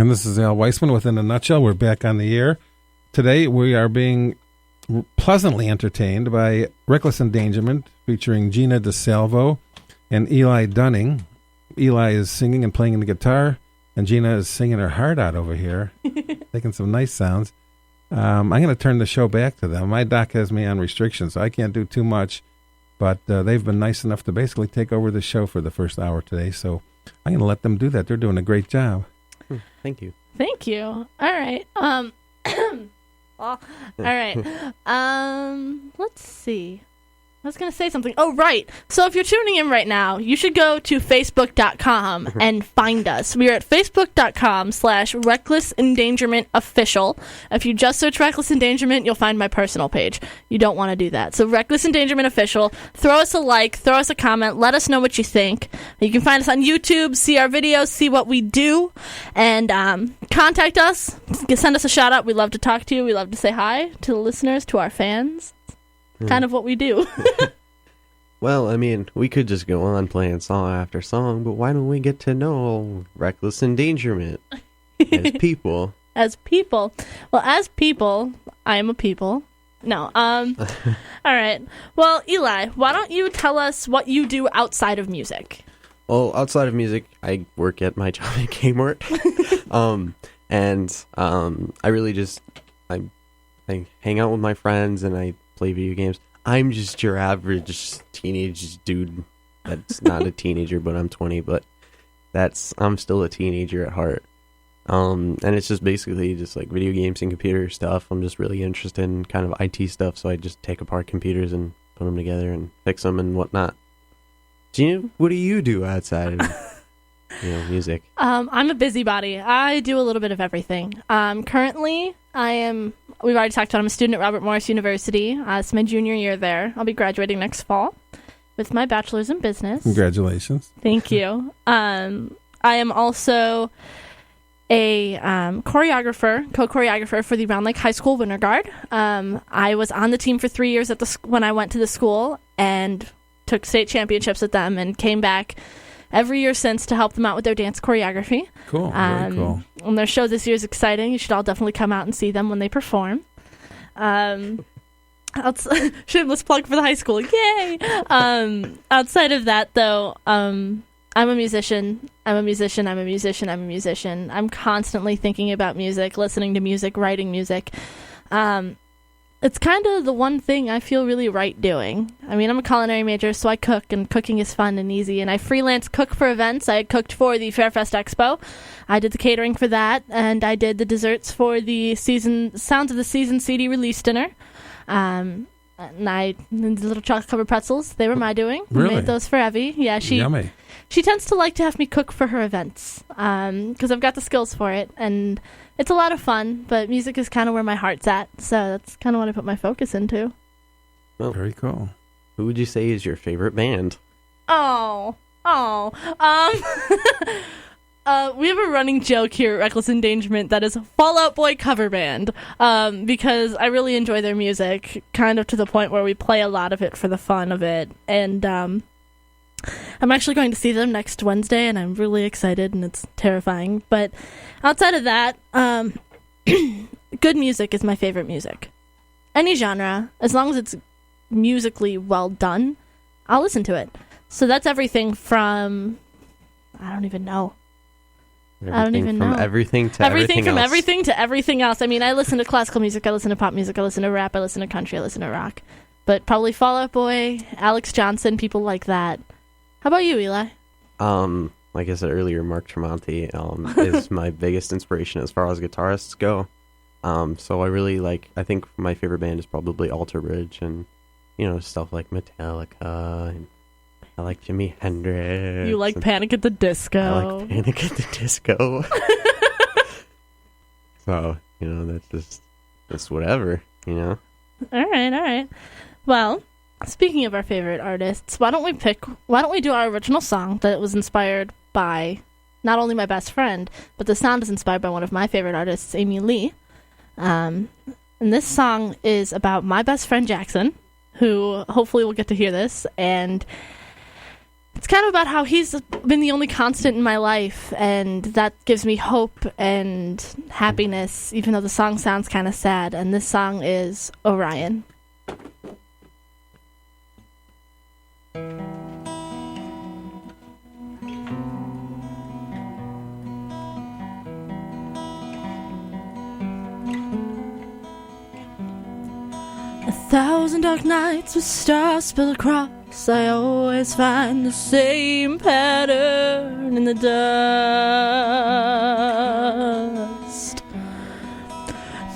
And this is Al Weissman with In a Nutshell. We're back on the air. Today we are being pleasantly entertained by Reckless Endangerment featuring Gina DiSalvo and Eli Dunning. Eli is singing and playing the guitar, and Gina is singing her heart out over here, making some nice sounds. I'm going to turn the show back to them. My doc has me on restrictions, so I can't do too much, but they've been nice enough to basically take over the show for the first hour today, so I'm going to let them do that. They're doing a great job. Thank you. Thank you. All right. All right. Let's see. I was going to say something. Oh, right. So if you're tuning in right now, you should go to facebook.com and find us. We are at facebook.com/Reckless Endangerment Official. If you just search Reckless Endangerment, you'll find my personal page. You don't want to do that. So Reckless Endangerment Official. Throw us a like. Throw us a comment. Let us know what you think. You can find us on YouTube, see our videos, see what we do, and contact us. Send us a shout out. We love to talk to you. We love to say hi to the listeners, to our fans. Kind of what we do. Well, I mean, we could just go on playing song after song, but why don't we get to know Reckless Endangerment as people? As people. Well, as people, I am a people. No. All right. Well, Eli, why don't you tell us what you do outside of music? Well, outside of music, I work at my job at Kmart. I really just, I hang out with my friends and I play video games. I'm just your average teenage dude that's not a teenager, but I'm 20, but I'm still a teenager at heart. And it's just basically just like video games and computer stuff. I'm just really interested in kind of IT stuff, so I just take apart computers and put them together and fix them and whatnot. Gina, what do you do outside of music? I'm a busybody. I do a little bit of everything. Currently, we've already talked about, I'm a student at Robert Morris University. It's my junior year there. I'll be graduating next fall with my bachelor's in business. Congratulations. Thank you. I am also a co-choreographer for the Round Lake High School Winter Guard. I was on the team for 3 years when I went to the school and took state championships with them and came back every year since to help them out with their dance choreography. Cool, very cool. And their show this year is exciting. You should all definitely come out and see them when they perform. Shameless plug for the high school. Yay! Outside of that, though, I'm a musician. I'm constantly thinking about music, listening to music, writing music. It's kind of the one thing I feel really right doing. I mean, I'm a culinary major, so I cook, and cooking is fun and easy, and I freelance cook for events. I cooked for the Fairfest Expo. I did the catering for that, and I did the desserts for the Sounds of the Season CD release dinner. And the little chocolate-covered pretzels, they were my doing. Really? I made those for Evie. Yeah, Yummy. She tends to like to have me cook for her events because I've got the skills for it, and it's a lot of fun, but music is kind of where my heart's at, so that's kind of what I put my focus into. Well, very cool. Who would you say is your favorite band? We have a running joke here at Reckless Endangerment that is a Fall Out Boy cover band, because I really enjoy their music, kind of to the point where we play a lot of it for the fun of it, and I'm actually going to see them next Wednesday, and I'm really excited, and it's terrifying. But outside of that, good music is my favorite music. Any genre, as long as it's musically well done, I'll listen to it. So that's everything from, I don't even know. Everything from everything to everything else. I mean, I listen to classical music, I listen to pop music, I listen to rap, I listen to country, I listen to rock. But probably Fall Out Boy, Alex Johnson, people like that. How about you, Eli? Like I said earlier, Mark Tremonti is my biggest inspiration as far as guitarists go. So I really I think my favorite band is probably Alter Bridge, and stuff like Metallica, and I like Jimi Hendrix. You like Panic at the Disco. I like Panic at the Disco. So, that's whatever, All right. Well, speaking of our favorite artists, why don't we do our original song that was inspired by not only my best friend, but the sound is inspired by one of my favorite artists, Amy Lee. And this song is about my best friend Jackson, who hopefully will get to hear this, and it's kind of about how he's been the only constant in my life, and that gives me hope and happiness, even though the song sounds kind of sad. And this song is Orion. A thousand dark nights with stars spilled across, I always find the same pattern in the dust.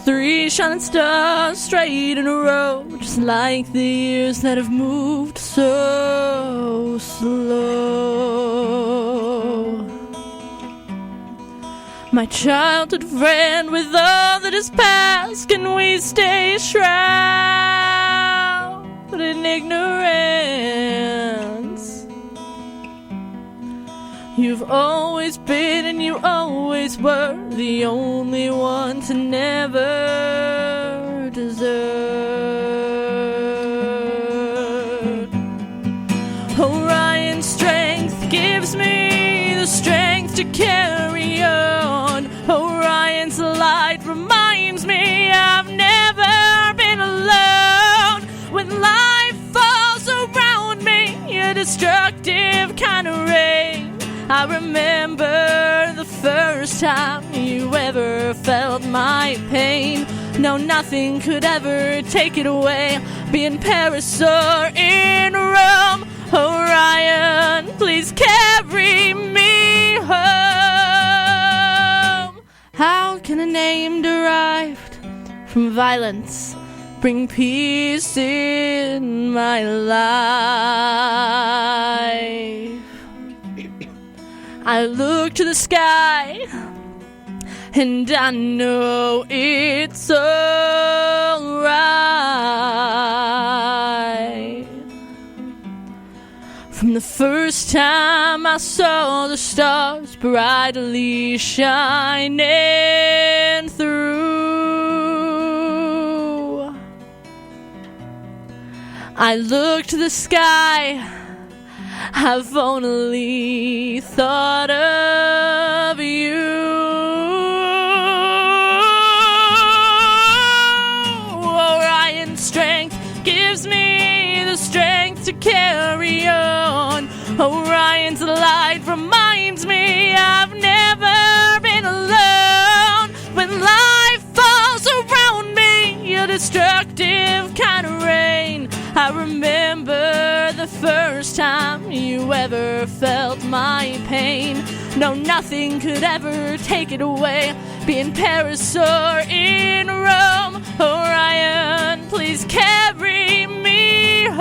3 shining stars straight in a row, just like the years that have moved so slow. My childhood friend, with all that is past, can we stay shrouded in ignorance? You've always been and you always were the only one to never desert. Orion's strength gives me the strength to carry on. Orion's light reminds me I've never been alone. When life falls around me, a destructive kind of rain, I remember the first time you ever felt my pain. No, nothing could ever take it away. Be in Paris or in Rome, Orion, please carry me home. How can a name derived from violence bring peace in my life? I look to the sky and I know it's alright. From the first time I saw the stars brightly shining through, I look to the sky, I've only thought of you. Orion's strength gives me the strength to carry on. Orion's light reminds me I've never been alone. When life falls around me, a destructive kind of rain, I remember the first time you ever felt my pain. No, nothing could ever take it away. Be in Paris or in Rome, Orion, please carry me home.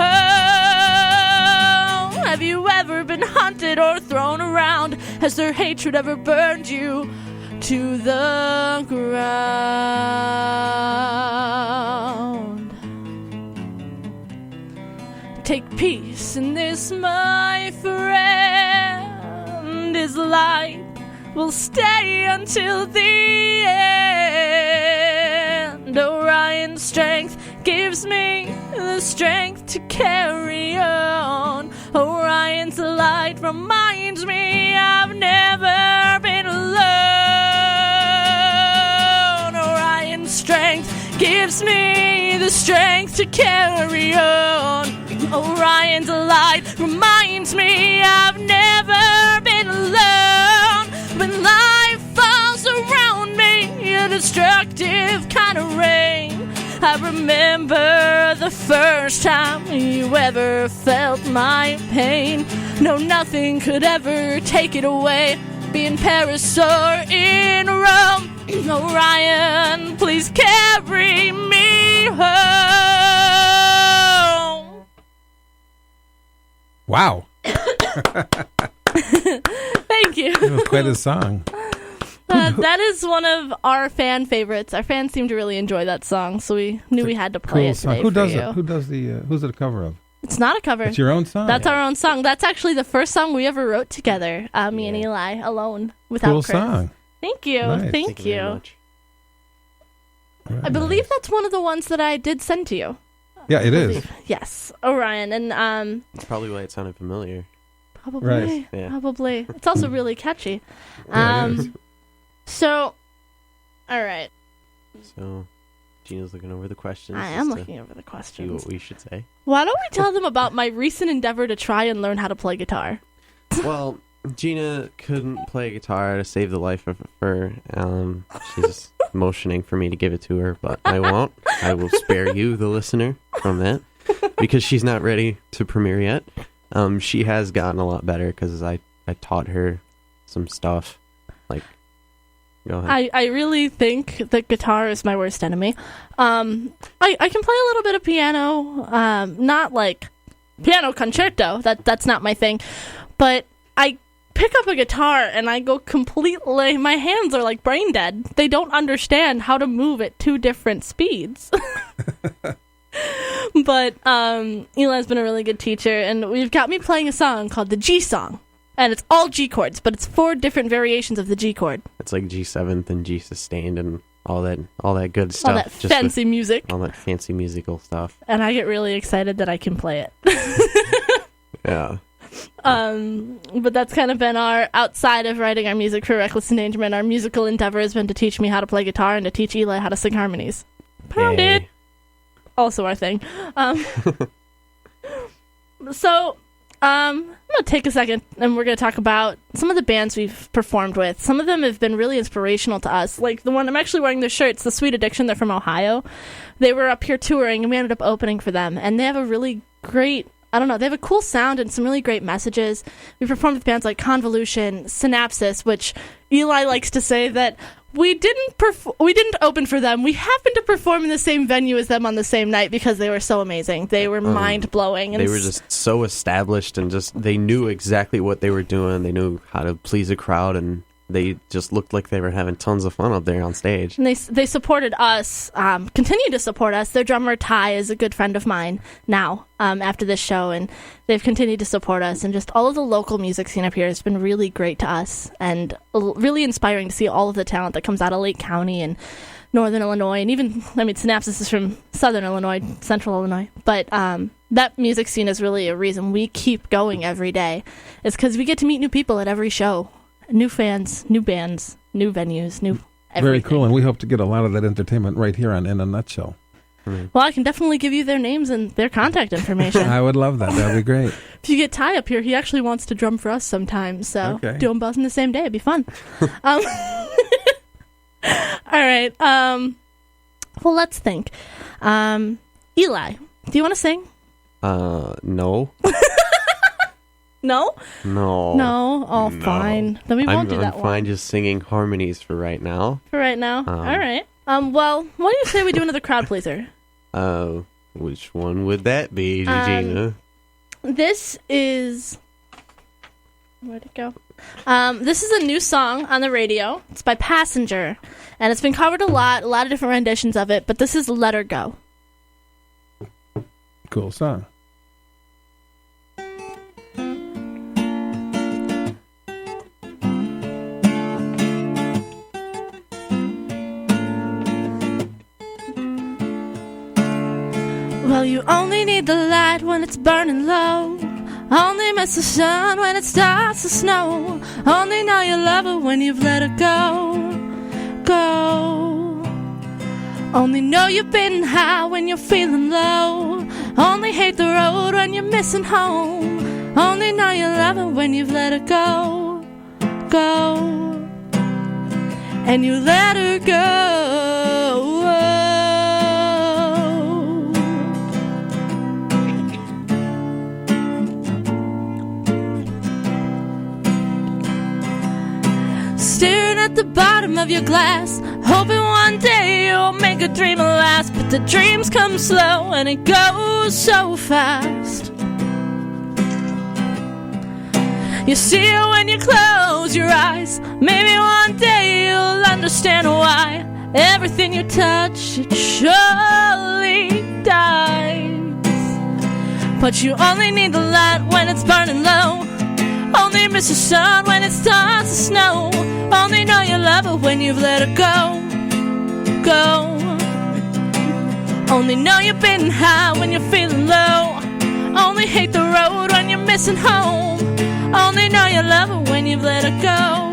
Have you ever been hunted or thrown around? Has their hatred ever burned you to the ground? Take peace in this, my friend. His light will stay until the end. Orion's strength gives me the strength to carry on. Orion's light reminds me I've never been alone. Orion's strength gives me the strength to carry on. Orion's light reminds me I've never been alone. When life falls around me, a destructive kind of rain, I remember the first time you ever felt my pain. No, nothing could ever take it away. Be in Paris or in Rome, Orion, please carry me home. Wow. Thank you. It was quite a song. That is one of our fan favorites. Our fans seem to really enjoy that song, so we knew we had to play it today. Who for does you. it? Who does the? Who's it a cover of? It's not a cover. It's your own song. That's our own song. That's actually the first song we ever wrote together. Me and Eli alone, without cool Chris. Song. Thank you. Nice. Thank you. Very much. Very I believe nice. that's one of the ones that I did send to you. Yeah, it is. Yes, Orion, and That's probably why it sounded familiar. Probably. Right. Yeah. Probably. It's also really catchy. Yeah, it is. So, all right. So, Gina's looking over the questions. I am just to looking over the See questions. what we should say. Why don't we tell them about my recent endeavor to try and learn how to play guitar? Well, Gina couldn't play guitar to save the life of her. She's motioning for me to give it to her, but I won't. I will spare you, the listener, from that because she's not ready to premiere yet. She has gotten a lot better because I taught her some stuff. Like, go ahead. I really think that guitar is my worst enemy. I can play a little bit of piano, not like piano concerto. That's not my thing. But I pick up a guitar and I go completely. My hands are like brain dead. They don't understand how to move at two different speeds. But Eli's been a really good teacher, and we've got me playing a song called the G song. And it's all G chords, but it's 4 different variations of the G chord. It's like G7th and G sustained and all that good stuff. All that fancy music. All that fancy musical stuff. And I get really excited that I can play it. Yeah. But that's kind of been our, outside of writing our music for Reckless Endangerment, our musical endeavor has been to teach me how to play guitar and to teach Eli how to sing harmonies. Pound Yay. it! Also our thing. So, I'm going to take a second and we're going to talk about some of the bands we've performed with. Some of them have been really inspirational to us. Like the one, I'm actually wearing their shirts, The Sweet Addiction, they're from Ohio. They were up here touring and we ended up opening for them. And they have a really great, they have a cool sound and some really great messages. We performed with bands like Convolution, Synapsis, which Eli likes to say that we didn't open for them. We happened to perform in the same venue as them on the same night because they were so amazing. They were mind-blowing. They were just so established and they knew exactly what they were doing. They knew how to please a crowd, and they just looked like they were having tons of fun up there on stage. And they supported us, continue to support us. Their drummer, Ty, is a good friend of mine now after this show, and they've continued to support us. And just all of the local music scene up here has been really great to us and really inspiring to see all of the talent that comes out of Lake County and Northern Illinois. And even, Synapsis is from Southern Illinois, Central Illinois. But that music scene is really a reason we keep going every day. It's because we get to meet new people at every show. New fans, new bands, new venues, new everything. Very cool, and we hope to get a lot of that entertainment right here on In a Nutshell. Well, I can definitely give you their names and their contact information. I would love that. That would be great. If you get Ty up here, he actually wants to drum for us sometimes, so Okay. do them both in the same day. It'd be fun. All right. Well, let's think. Eli, do you want to sing? No. No? No. No? Oh, No. fine. Then we won't do that I'm one. fine just singing harmonies for right now. For right now? All right. Well, why don't you say we do another crowd pleaser? Which one would that be, Gina? This is... Where'd it go? This is a new song on the radio. It's by Passenger. And it's been covered a lot of different renditions of it, but this is Let Her Go. Cool song. Well, you only need the light when it's burning low. Only miss the sun when it starts to snow. Only know you love her when you've let her go. Go. Only know you've been high when you're feeling low. Only hate the road when you're missing home. Only know you love her when you've let her go. Go. And you let her go. Staring at the bottom of your glass, hoping one day you'll make a dream last. But the dreams come slow and it goes so fast. You see her when you close your eyes. Maybe one day you'll understand why everything you touch, it surely dies. But you only need the light when it's burning low. Only miss the sun when it starts to snow. Only know you love her when you've let her go. Go. Only know you've been high when you're feeling low. Only hate the road when you're missing home. Only know you love her when you've let her go.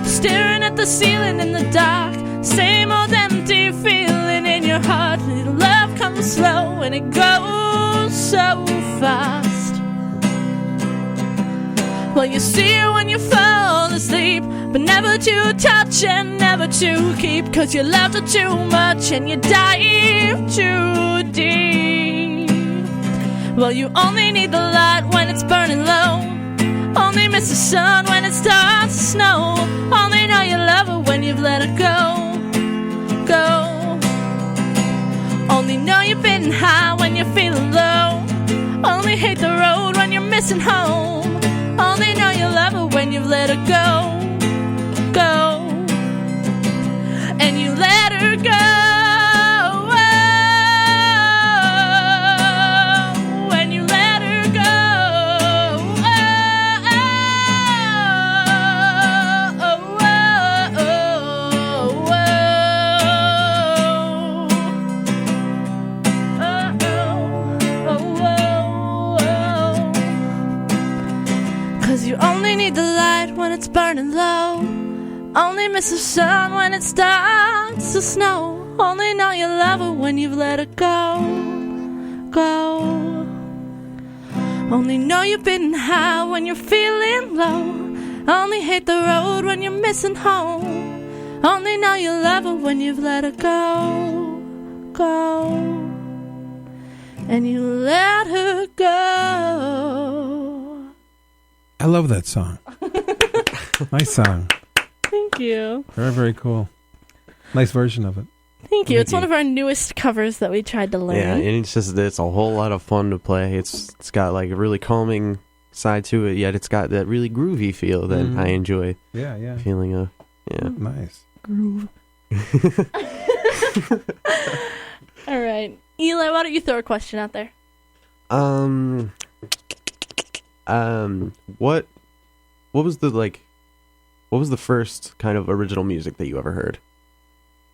Staring at the ceiling in the dark, same old empty feeling in your heart. Little love comes slow and it goes so fast. Well, you see her when you fall asleep, but never to touch and never to keep, 'cause you loved her too much and you dive too deep. Well, you only need the light when it's burning low, only miss the sun when it starts to snow. Only know you love her when you've let her go. Only know you've been high when you're feeling low, only hate the road when you're missing home. Only know you love her when you've let her go. And you let her go. When you let her go. 'Cause you only need the light when it's burning low, only miss the sun when it starts to snow. Only know you love her when you've let her go. Only know you've been high when you're feeling low, only hate the road when you're missing home. Only know you love her when you've let her go. And you let her go. I love that song. Nice song. Thank you. Very, very cool. Nice version of it. Thank you. It's one of our newest covers that we tried to learn. Yeah, and it's a whole lot of fun to play. It's got like a really calming side to it, yet it's got that really groovy feel that I enjoy. Yeah. Feeling of, yeah. Nice. Groove. All right. Eli, why don't you throw a question out there? What was the first kind of original music that you ever heard?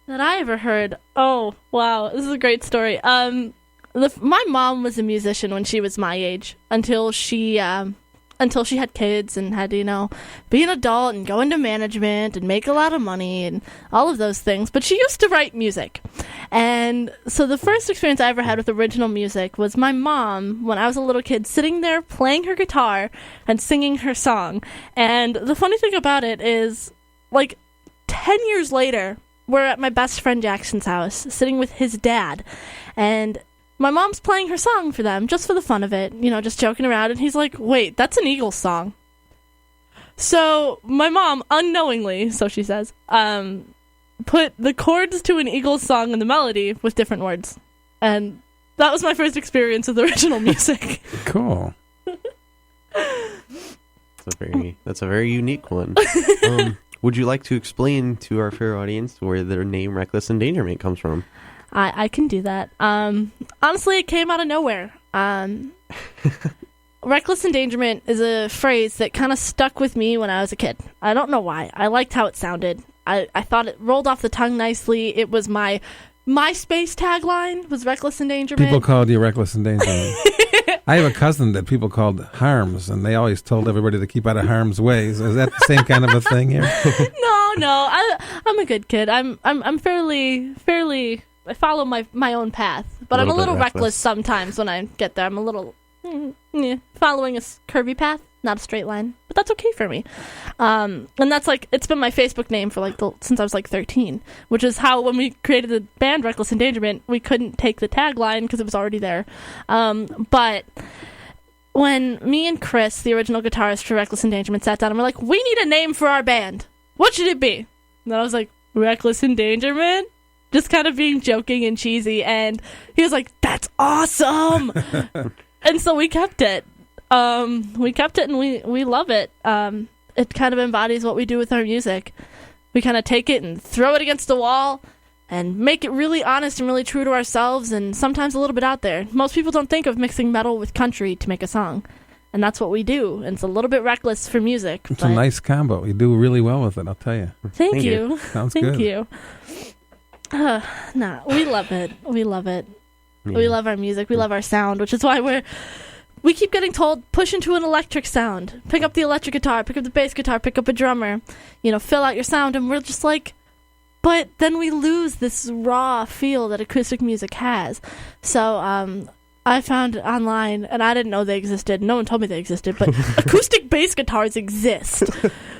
That I ever heard? Oh, wow. This is a great story. My mom was a musician when she was my age, until she had kids and had to, be an adult and go into management and make a lot of money and all of those things. But she used to write music. And so the first experience I ever had with original music was my mom, when I was a little kid, sitting there playing her guitar and singing her song. And the funny thing about it is, 10 years later, we're at my best friend Jackson's house, sitting with his dad. And my mom's playing her song for them, just for the fun of it, just joking around. And he's like, wait, that's an Eagles song. So my mom, unknowingly, so she says, put the chords to an Eagles song and the melody with different words. And that was my first experience with original music. Cool. That's a very unique one. Would you like to explain to our fair audience where their name Reckless Endangerment comes from? I can do that. Honestly, it came out of nowhere. Reckless endangerment is a phrase that kind of stuck with me when I was a kid. I don't know why. I liked how it sounded. I thought it rolled off the tongue nicely. It was my MySpace tagline, was Reckless Endangerment. People called you Reckless Endangerment. I have a cousin that people called Harms, and they always told everybody to keep out of harm's way. So is that the same kind of a thing here? No. I'm a good kid. I'm fairly. I follow my own path, but I'm a little reckless sometimes when I get there. I'm a little following a curvy path, not a straight line, but that's okay for me. And that's it's been my Facebook name for since I was 13, which is how when we created the band Reckless Endangerment, we couldn't take the tagline because it was already there. But when me and Chris, the original guitarist for Reckless Endangerment, sat down and we're like, we need a name for our band. What should it be? And then I was like, Reckless Endangerment? Just kind of being joking and cheesy, and he was like, that's awesome! And so we kept it. And we love it. It kind of embodies what we do with our music. We kind of take it and throw it against the wall and make it really honest and really true to ourselves, and sometimes a little bit out there. Most people don't think of mixing metal with country to make a song, and that's what we do. And it's a little bit reckless for music. It's a nice combo. You do really well with it, I'll tell you. Thank you. Sounds good. Thank you. We love it. We love it. Yeah. We love our music. We love our sound, which is why we keep getting told, push into an electric sound. Pick up the electric guitar, pick up the bass guitar, pick up a drummer. Fill out your sound. And we're just like, but then we lose this raw feel that acoustic music has. So I found online, and I didn't know they existed. No one told me they existed, but acoustic bass guitars exist.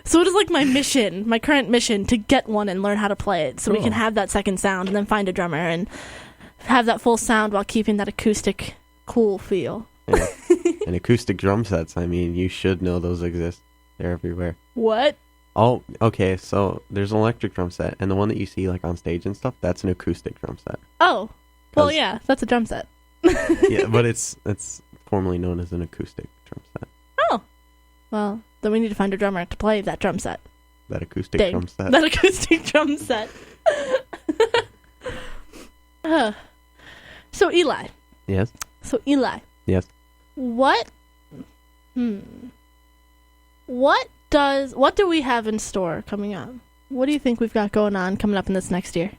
So it is like my current mission, to get one and learn how to play it so we can have that second sound and then find a drummer and have that full sound while keeping that acoustic cool feel. Yeah. And acoustic drum sets, you should know those exist. They're everywhere. What? Oh, okay, so there's an electric drum set, and the one that you see on stage and stuff, that's an acoustic drum set. Oh. Well, yeah, that's a drum set. Yeah, but it's formerly known as an acoustic drum set. Oh. Well, then we need to find a drummer to play that drum set. That acoustic drum set. That acoustic drum set. So Eli. Yes. Yes. What do we have in store coming up? What do you think we've got going on coming up in this next year?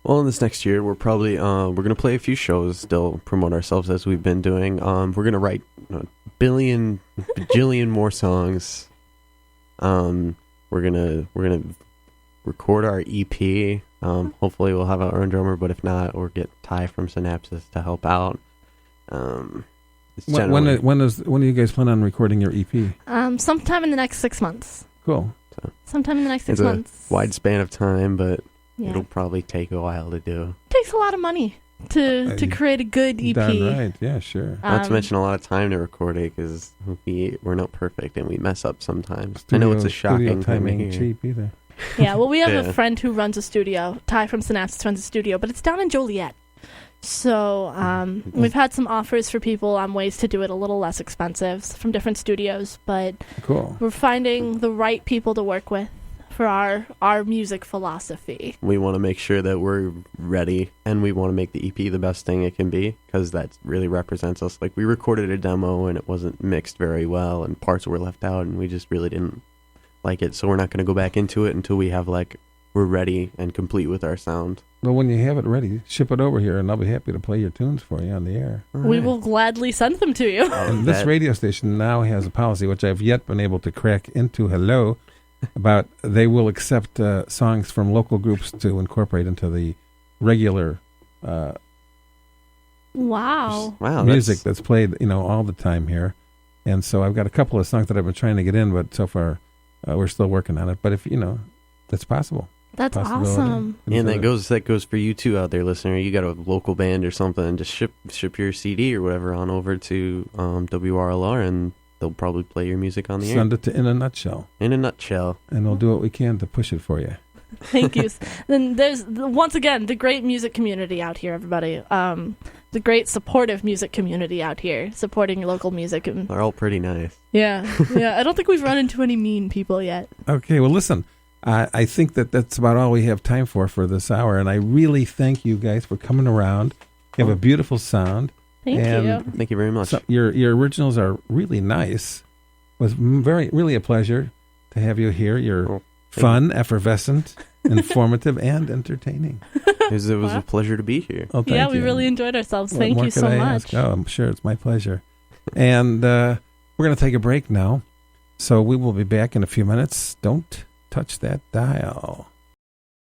Well, in this next year, we're probably we're gonna play a few shows, still promote ourselves as we've been doing. We're gonna write a bajillion more songs. We're gonna record our EP. Hopefully, we'll have our own drummer, but if not, we'll get Ty from Synapsis to help out. When do you guys plan on recording your EP? Sometime in the next 6 months. Cool. Sometime in the next 6 months. It's a wide span of time, but yeah. It'll probably take a while to do. It takes a lot of money to create a good EP. Darn right. Yeah, sure. Not to mention a lot of time to record it, because we're not perfect and we mess up sometimes. Studio, I know it's a shocking time thing ain't cheap either. Yeah, well, we have a friend who runs a studio. Ty from Synapsis runs a studio, but it's down in Joliet. So we've had some offers for people on ways to do it a little less expensive from different studios, but cool. We're finding the right people to work with for our music philosophy. We want to make sure that we're ready, and we want to make the EP the best thing it can be, because that really represents us. Like, we recorded a demo and it wasn't mixed very well, and parts were left out, and we just really didn't like it. So we're not going to go back into it until we have we're ready and complete with our sound. Well, when you have it ready, ship it over here, and I'll be happy to play your tunes for you on the air. Right. We will gladly send them to you. And this radio station now has a policy, which I've yet been able to crack into about they will accept songs from local groups to incorporate into the regular music that's played, all the time here. And so I've got a couple of songs that I've been trying to get in, but so far we're still working on it. But if that's possible. That's awesome. And that goes for you too out there, listener. You got a local band or something, just ship your CD or whatever on over to WRLR, and they'll probably play your music on the air. Send it to In a Nutshell. In a Nutshell. And we'll do what we can to push it for you. Thank you. Then there's, once again, the great music community out here, everybody. The great supportive music community out here, supporting local music. They're all pretty nice. Yeah. I don't think we've run into any mean people yet. Okay, well, listen. I think that's about all we have time for this hour, and I really thank you guys for coming around. You have a beautiful sound. Thank you. Thank you very much. So your originals are really nice. It was really a pleasure to have you here. You're fun, effervescent, informative, and entertaining. It was a pleasure to be here. Oh, thank you. We really enjoyed ourselves. Thank you so much. Oh, I'm sure it's my pleasure. And we're going to take a break now, so we will be back in a few minutes. Don't touch that dial.